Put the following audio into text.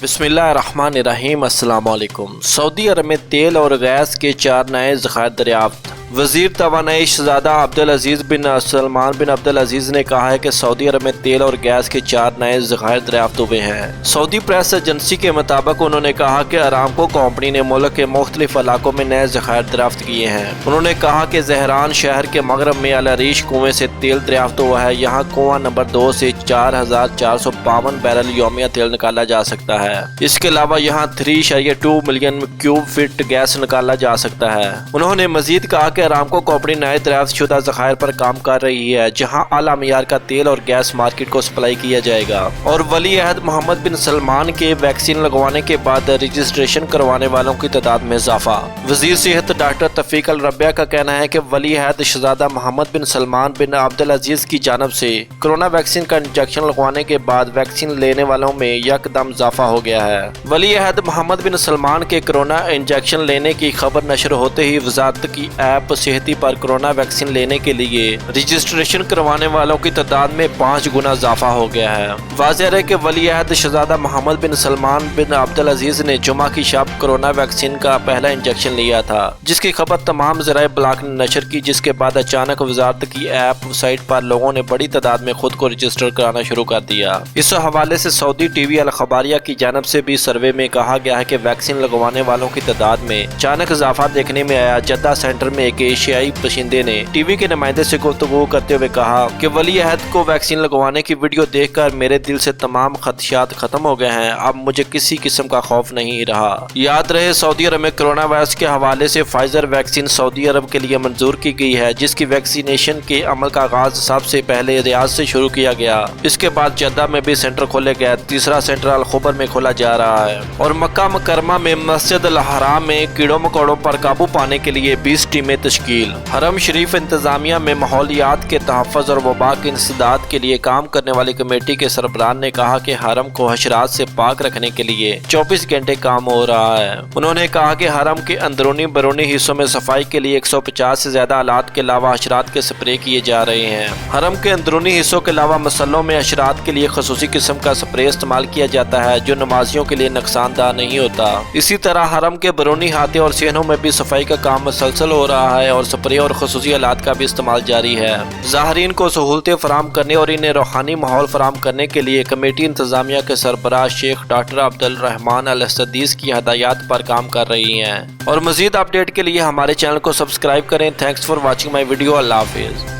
बिस्मिल्लाहिर्रहमानिर्रहीम। अस्सलाम वालेकुम। सऊदी अरब में तेल और गैस के 4 नए ज़खायर दरियाफ्त। वज़ीर तवानाई शहज़ादा अब्दुल अज़ीज़ बिन सलमान बिन अब्दुल अज़ीज़ ने कहा है कि सऊदी अरब में तेल और गैस के 4 नए ज़खायर दरियाफ्त हुए हैं। सऊदी प्रेस एजेंसी के मुताबिक उन्होंने कहा कि अरामको कंपनी ने मुल्क के मुख्तलिफ इलाकों में नए ज़खायर दरियाफ्त किए हैं। उन्होंने कहा कि ज़हरान शहर के मगरब में अल अरीश कुएं से तेल दरियाफ्त हुआ है। यहाँ कुआं नंबर 2 से 4452 बैरल यौमिया तेल निकाला जा सकता है। इसके अलावा यहाँ 3.2 मिलियन क्यूब फीट गैस निकाला जा सकता है। उन्होंने मजीद कहा कि अरामको कंपनी नए दरियाफ्त शुदा ज़खायर पर काम कर रही है, जहां आला मियार का तेल और गैस मार्केट को सप्लाई किया जाएगा। और वली अहद मोहम्मद बिन सलमान के वैक्सीन लगवाने के बाद रजिस्ट्रेशन करवाने वालों की तादाद में इजाफा। वजीर सेहत डॉक्टर तफीक अल रबिया का कहना है कि वली अहद शहजादा मोहम्मद बिन सलमान बिन अब्दुल अजीज की जानब से कोरोना वैक्सीन का इंजेक्शन लगवाने के बाद वैक्सीन लेने वालों में यकदम इजाफा हो गया है। वली अहद मोहम्मद बिन सलमान के कोरोना इंजेक्शन लेने की खबर नशर होते ही वजारत की ऐप सेहती पर कोरोना वैक्सीन लेने के लिए रजिस्ट्रेशन करवाने वालों की तादाद में 5 गुना इजाफा हो गया है। वाज़ेह है कि वली अहद शहजादा मोहम्मद बिन सलमान बिन अब्दुल अजीज ने जुमा की शब कोरोना वैक्सीन का पहला इंजेक्शन लिया था, जिसकी खबर तमाम ज़राए ब्लॉग ने नशर की, जिसके बाद अचानक वजारत की ऐप साइट पर लोगों ने बड़ी तादाद में खुद को रजिस्टर कराना शुरू कर दिया। इस हवाले से सऊदी टीवी अल खबारिया की जानब से भी सर्वे में कहा गया है कि वैक्सीन लगवाने वालों की तादाद में अचानक इजाफा देखने में आया। जद्दा सेंटर में एक एशियाई बशिंदे ने टीवी के नुमाइंदे से गुफ्तगू करते हुए कहा कि वली अहद को वैक्सीन लगवाने की वीडियो देखकर मेरे दिल से तमाम खदशात खत्म हो गए हैं। अब मुझे किसी किस्म का खौफ नहीं रहा। याद रहे, सऊदी अरब में कोरोना वायरस के हवाले से फाइजर वैक्सीन सऊदी अरब के लिए मंजूर की गई है, जिसकी वैक्सीनेशन के अमल का आगाज सबसे पहले रियाद से शुरू किया गया। इसके बाद जद्दा में भी सेंटर खोले गए। तीसरा सेंटर अल खुबर में खोला जा रहा है। और मक्का मुकरमा में मस्जिद अल हराम में कीड़ों मकोड़ों पर काबू पाने के लिए 20 टीमें तश्कील। हरम शरीफ इंतजामिया में माहौलियात के तहफ़्फ़ुज़ और वबा के इंसदाद के लिए काम करने वाली कमेटी के सरबराह ने कहा कि हरम को हशरात से पाक रखने के लिए 24 घंटे काम हो रहा है। उन्होंने कहा कि हरम के अंदरूनी बरूनी हिस्सों में सफाई के लिए 150 से ज्यादा आलात के अलावा हशरात के स्प्रे किए जा रहे हैं। हरम के अंदरूनी हिस्सों के अलावा मसल्लों में हशरात के लिए खसूसी किस्म का स्प्रे इस्तेमाल किया जाता है, जो नमाजियों के लिए नुकसानदार नहीं होता। इसी तरह हरम के बरूनी हाथे और सेहनों में भी सफाई का काम मुसलसल हो रहा है और स्प्रे और खसूसी आलात का भी इस्तेमाल जारी है। ज़ाहरीन को सहूलतें फराहम करने और इन्हें रूहानी माहौल फराहम करने के लिए कमेटी इंतजामिया के सरबराह शेख डॉक्टर अब्दुल रहमान अल सदीस की हदायत पर काम कर रही हैं। और मजीद अपडेट के लिए हमारे चैनल को सब्सक्राइब करें। Thanks for watching my video. अल्लाह हाफिज़।